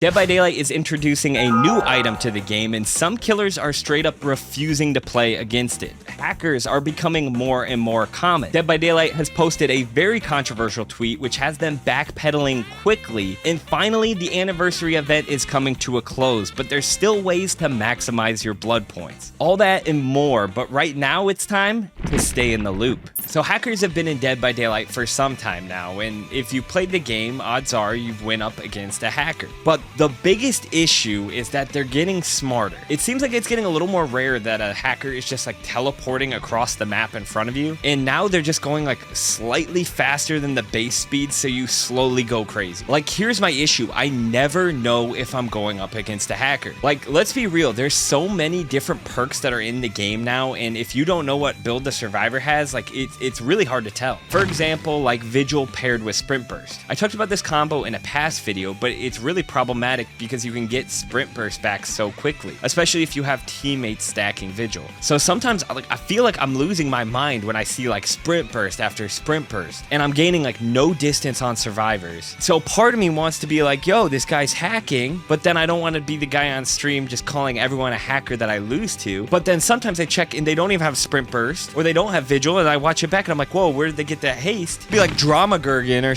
Dead by Daylight is introducing a new item to the game, and some killers are straight up refusing to play against it. Hackers are becoming more and more common. Dead by Daylight has posted a very controversial tweet which has them backpedaling quickly, and finally the anniversary event is coming to a close, but there's still ways to maximize your blood points. All that and more, but right now it's time to stay in the loop. So hackers have been in Dead by Daylight for some time now, and if you played the game, odds are you've went up against a hacker. But the biggest issue is that they're getting smarter. It seems like it's getting a little more rare that a hacker is just like teleporting across the map in front of you, and now they're just going like slightly faster than the base speed, so you slowly go crazy. Like, here's my issue. I never know if I'm going up against a hacker. Like, let's be real, there's so many different perks that are in the game now, and if you don't know what build the survivor has, like it's really hard to tell. For example, like Vigil paired with Sprint Burst. I talked about this combo in a past video, but it's really problematic because you can get Sprint Burst back so quickly, especially if you have teammates stacking Vigil. So sometimes I feel like I'm losing my mind when I see like Sprint Burst after Sprint Burst, and I'm gaining like no distance on survivors. So part of me wants to be like, yo, this guy's hacking, but then I don't want to be the guy on stream just calling everyone a hacker that I lose to. But then sometimes I check and they don't even have Sprint Burst, or they don't have Vigil, and I watch it back and I'm like, whoa, where did they get that haste? Be like Dramaturgy or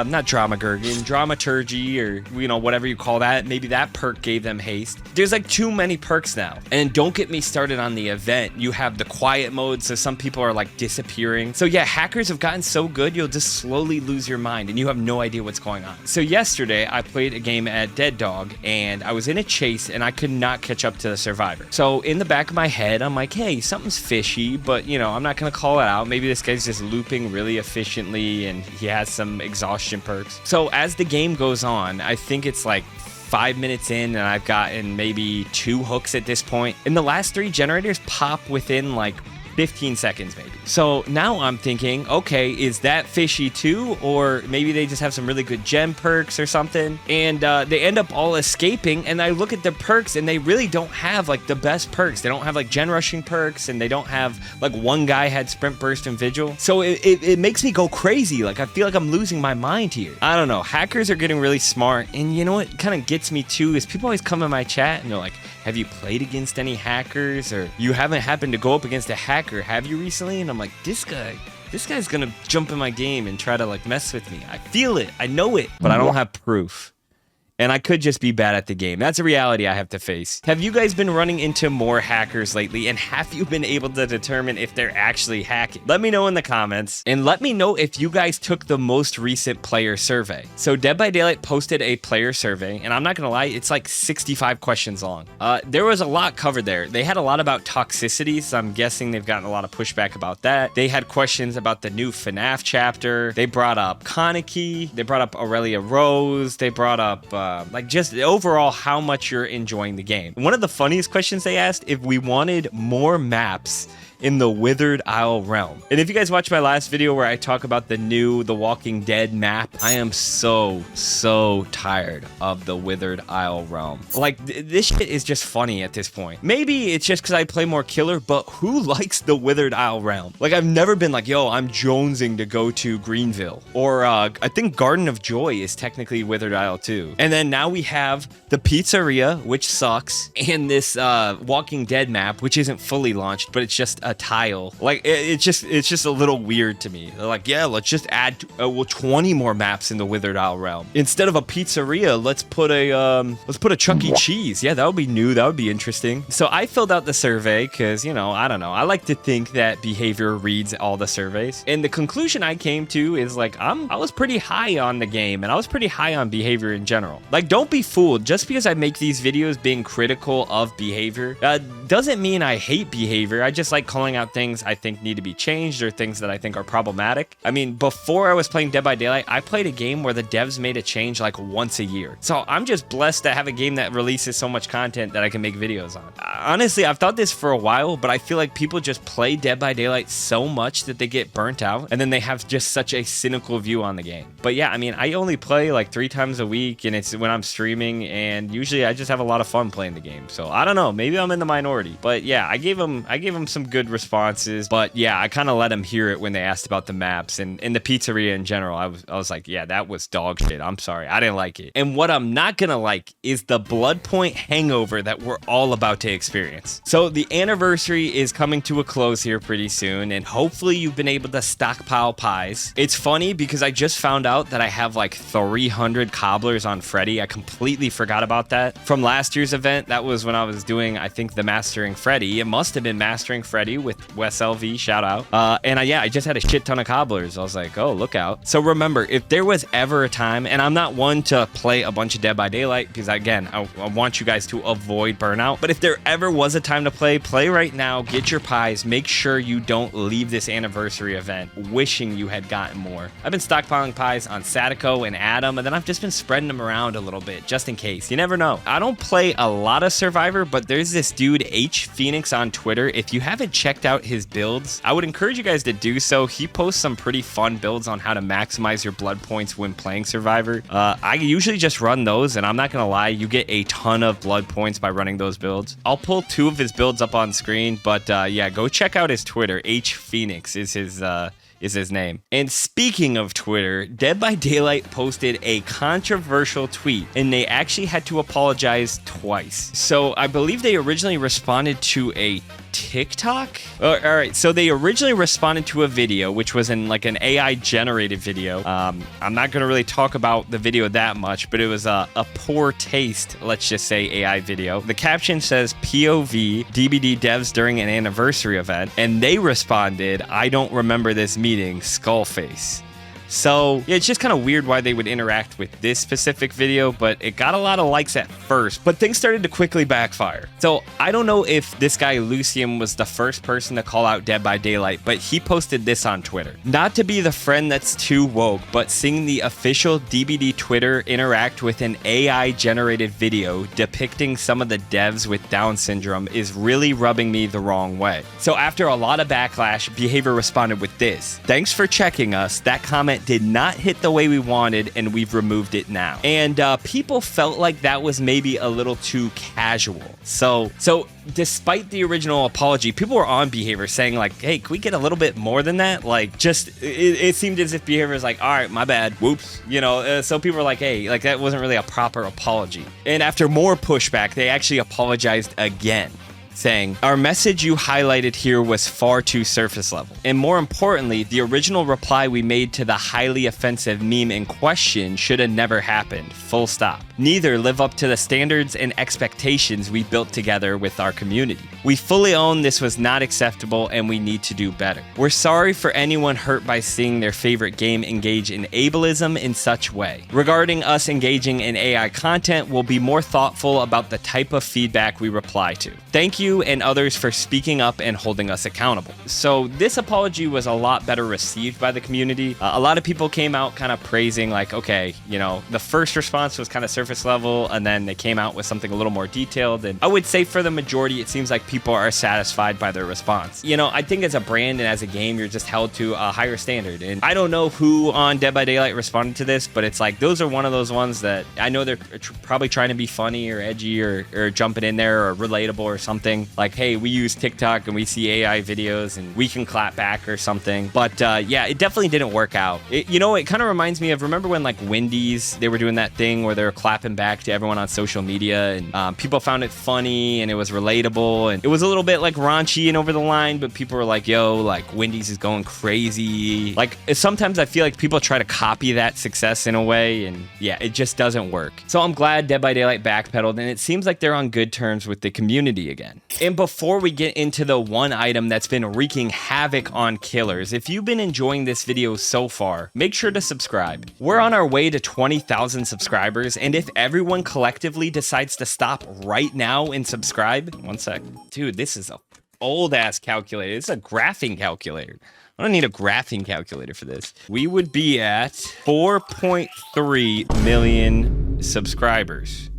not Dramaturgy, Dramaturgy, or you know, whatever you call that. Maybe that perk gave them haste. There's like too many perks now. And don't get me started on the event. You have the quiet mode, so some people are like disappearing. So yeah, hackers have gotten so good, you'll just slowly lose your mind and you have no idea what's going on. So yesterday, I played a game at Dead Dog, and I was in a chase and I could not catch up to the survivor. So in the back of my head, I'm like, hey, something's fishy, but you know, I'm not gonna call it out. Maybe this guy's just looping really efficiently and he has some exhaustion perks. So as the game goes on, I think it's like 5 minutes in and I've gotten maybe 2 hooks at this point, and the last 3 generators pop within like 15 seconds maybe. So now I'm thinking, okay, is that fishy too? Or maybe they just have some really good gem perks or something, and they end up all escaping, and I look at the perks and they really don't have like the best perks. They don't have like gen rushing perks, and they don't have like, one guy had Sprint Burst and Vigil. So it makes me go crazy. Like, I feel like I'm losing my mind here. I don't know. Hackers are getting really smart, and you know what kind of gets me too is people always come in my chat and they're like, have you played against any hackers, or you haven't happened to go up against a hacker, have you recently? And I'm like, this guy's gonna jump in my game and try to like mess with me. I feel it, I know it, but I don't have proof. And I could just be bad at the game. That's a reality I have to face. Have you guys been running into more hackers lately? And have you been able to determine if they're actually hacking? Let me know in the comments. And let me know if you guys took the most recent player survey. So Dead by Daylight posted a player survey. And I'm not gonna lie, it's like 65 questions long. There was a lot covered there. They had a lot about toxicity, so I'm guessing they've gotten a lot of pushback about that. They had questions about the new FNAF chapter. They brought up Kaneki. They brought up Aurelia Rose. They brought up like just overall how much you're enjoying the game. One of the funniest questions they asked, if we wanted more maps in the Withered Isle realm. And if you guys watched my last video where I talk about the Walking Dead map, I am so tired of the Withered Isle realm. Like, this shit is just funny at this point. Maybe it's just because I play more killer, but who likes the Withered Isle realm? Like, I've never been like, yo, I'm jonesing to go to Greenville. Or I think Garden of Joy is technically Withered Isle too. And then now we have the pizzeria, which sucks, and this Walking Dead map, which isn't fully launched, but it's just a tile. Like, it's just a little weird to me. They're like, yeah, let's just add 20 more maps in the Withered Isle realm. Instead of a pizzeria, let's put a Chuck E. Cheese. Yeah, that would be new. That would be interesting. So I filled out the survey because, you know, I don't know. I like to think that behavior reads all the surveys. And the conclusion I came to is like, I was pretty high on the game, and I was pretty high on behavior in general. Like, don't be fooled. Just because I make these videos being critical of behavior doesn't mean I hate behavior. I just like calling out things I think need to be changed or things that I think are problematic. I mean, before I was playing Dead by Daylight, I played a game where the devs made a change like once a year. So I'm just blessed to have a game that releases so much content that I can make videos on. Honestly, I've thought this for a while, but I feel like people just play Dead by Daylight so much that they get burnt out, and then they have just such a cynical view on the game. But yeah, I mean, I only play like 3 times a week, and it's when I'm streaming, and usually I just have a lot of fun playing the game. So I don't know, maybe I'm in the minority, but yeah, I gave them some good good responses. But yeah, I kind of let them hear it when they asked about the maps and the pizzeria in general. I was like, yeah, that was dog shit. I'm sorry. I didn't like it. And what I'm not going to like is the blood point hangover that we're all about to experience. So the anniversary is coming to a close here pretty soon, and hopefully you've been able to stockpile pies. It's funny because I just found out that I have like 300 cobblers on Freddy. I completely forgot about that. From last year's event, that was when I was doing, I think, the Mastering Freddy. It must have been Mastering Freddy with Wes LV, shout out. I just had a shit ton of cobblers. I was like, oh, look out. So remember, if there was ever a time, and I'm not one to play a bunch of Dead by Daylight, because again, I want you guys to avoid burnout, but if there ever was a time to play right now, get your pies, make sure you don't leave this anniversary event wishing you had gotten more. I've been stockpiling pies on Sadako and Adam, and then I've just been spreading them around a little bit, just in case. You never know. I don't play a lot of Survivor, but there's this dude, H Phoenix on Twitter. If you haven't checked out his builds, I would encourage you guys to do so. He posts some pretty fun builds on how to maximize your blood points when playing Survivor. I usually just run those, and I'm not gonna lie, you get a ton of blood points by running those builds. I'll pull 2 of his builds up on screen, but yeah, go check out his Twitter. H Phoenix is his name. And speaking of Twitter, Dead by Daylight posted a controversial tweet, and they actually had to apologize twice. So I believe they originally responded to a TikTok? All right, so they originally responded to a video, which was in like an AI generated video. I'm not gonna really talk about the video that much, but it was a poor taste, let's just say, AI video. The caption says POV DBD devs during an anniversary event, and they responded, I don't remember this meeting, skullface. So yeah, it's just kind of weird why they would interact with this specific video, but it got a lot of likes at first, but things started to quickly backfire. So I don't know if this guy Lucian was the first person to call out Dead by Daylight, but he posted this on Twitter. Not to be the friend that's too woke, but seeing the official DBD Twitter interact with an AI generated video depicting some of the devs with Down syndrome is really rubbing me the wrong way. So after a lot of backlash, Behavior responded with this: thanks for checking us. That comment did not hit the way we wanted, and we've removed it now. And people felt like that was maybe a little too casual. So despite the original apology, people were on Behavior saying like, hey, can we get a little bit more than that? Like, just it seemed as if Behavior was like, all right, my bad, whoops, you know. So people were like, hey, like that wasn't really a proper apology. And after more pushback, they actually apologized again, saying, our message you highlighted here was far too surface level. And more importantly, the original reply we made to the highly offensive meme in question should have never happened, full stop. Neither live up to the standards and expectations we built together with our community. We fully own this was not acceptable, and we need to do better. We're sorry for anyone hurt by seeing their favorite game engage in ableism in such way. Regarding us engaging in AI content, we'll be more thoughtful about the type of feedback we reply to. Thank you and others for speaking up and holding us accountable. So this apology was a lot better received by the community. A lot of people came out kind of praising, like, okay, you know, the first response was kind of surface level, and then they came out with something a little more detailed. And I would say for the majority, it seems like people are satisfied by their response. You know, I think as a brand and as a game, you're just held to a higher standard. And I don't know who on Dead by Daylight responded to this, but it's like, those are one of those ones that I know they're probably trying to be funny or edgy or jumping in there or relatable or something. Like, hey, we use TikTok and we see AI videos and we can clap back or something. But yeah, it definitely didn't work out. You know, it kind of reminds me of, remember when like Wendy's, they were doing that thing where they were clapping back to everyone on social media, and people found it funny and it was relatable, and it was a little bit like raunchy and over the line, but people were like, yo, like Wendy's is going crazy. Like sometimes I feel like people try to copy that success in a way, and yeah, it just doesn't work. So I'm glad Dead by Daylight backpedaled, and it seems like they're on good terms with the community again. And before we get into the one item that's been wreaking havoc on killers, if you've been enjoying this video so far, make sure to subscribe. We're on our way to 20,000 subscribers, and if everyone collectively decides to stop right now and subscribe, one sec. Dude, this is a old ass calculator. It's a graphing calculator. I don't need a graphing calculator for this. We would be at 4.3 million subscribers.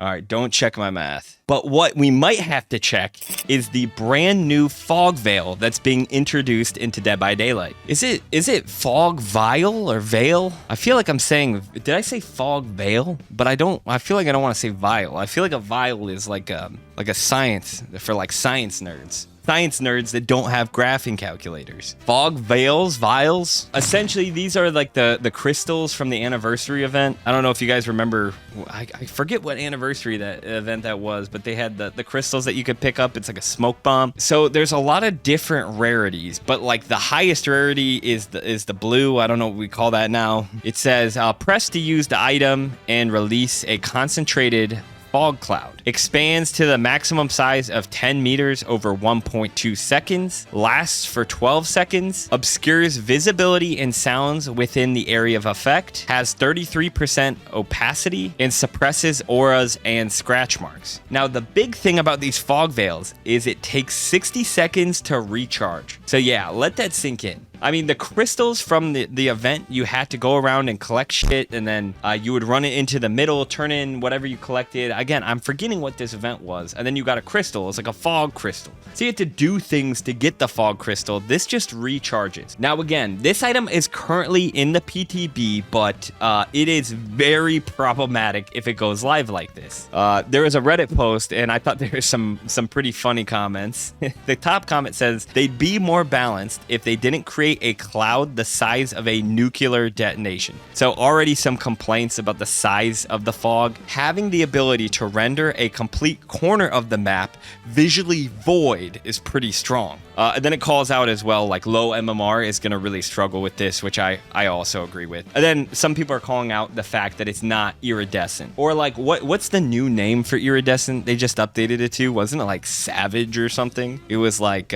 All right, don't check my math. But what we might have to check is the brand new fog veil that's being introduced into Dead by Daylight. Is it fog vial or veil? I feel like I'm saying, did I say fog veil? But I feel like I don't want to say vial. I feel like a vial is like a science for like science nerds. science nerds that don't have graphing calculators. Fog veils, vials. Essentially, these are like the crystals from the anniversary event. I don't know if you guys remember, I forget what anniversary that event that was, but they had the crystals that you could pick up. It's like a smoke bomb. So there's a lot of different rarities, but like the highest rarity is the blue. I don't know what we call that now. It says press to use the item and release a concentrated fog cloud. Expands to the maximum size of 10 meters over 1.2 seconds. Lasts for 12 seconds. Obscures visibility and sounds within the area of effect. Has 33% opacity and suppresses auras and scratch marks. Now, the big thing about these fog veils is it takes 60 seconds to recharge. So yeah, let that sink in. I mean, the crystals from the event, you had to go around and collect shit, and then you would run it into the middle, turn in whatever you collected. Again, I'm forgetting what this event was. And then you got a crystal. It's like a fog crystal. So you had to do things to get the fog crystal. This just recharges. Now, again, this item is currently in the PTB, but it is very problematic if it goes live like this. There was a Reddit post, and I thought there were some pretty funny comments. The top comment says, they'd be more balanced if they didn't create a cloud the size of a nuclear detonation. So already some complaints about the size of the fog. Having the ability to render a complete corner of the map visually void is pretty strong. And then it calls out as well, like low MMR is going to really struggle with this, which I also agree with. And then some people are calling out the fact that it's not iridescent. Or like, what's the new name for iridescent? They just updated it to, wasn't it like savage or something? It was like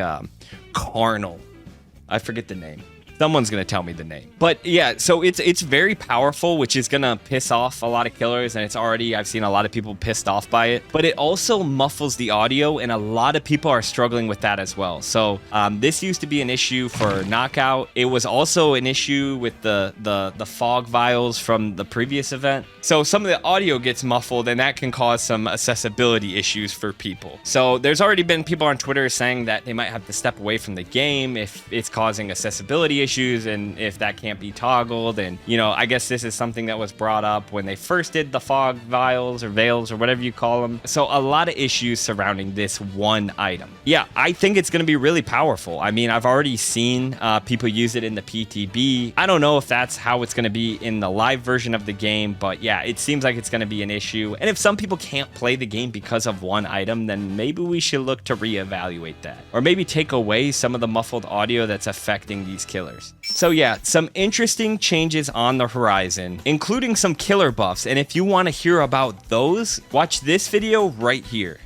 carnal. I forget the name. Someone's gonna tell me the name. But yeah, so it's very powerful, which is gonna piss off a lot of killers, and I've seen a lot of people pissed off by it. But it also muffles the audio, and a lot of people are struggling with that as well. So this used to be an issue for Knockout. It was also an issue with the fog vials from the previous event. So some of the audio gets muffled, and that can cause some accessibility issues for people. So there's already been people on Twitter saying that they might have to step away from the game if it's causing accessibility issues and if that can't be toggled. And you know, I guess this is something that was brought up when they first did the fog vials or veils or whatever you call them. So a lot of issues surrounding this one item. Yeah, I think it's going to be really powerful. I mean, I've already seen people use it in the PTB. I don't know if that's how it's going to be in the live version of the game, but yeah, it seems like it's going to be an issue. And if some people can't play the game because of one item, then maybe we should look to reevaluate that, or maybe take away some of the muffled audio that's affecting these killers. So yeah, some interesting changes on the horizon, including some killer buffs. And if you want to hear about those, watch this video right here.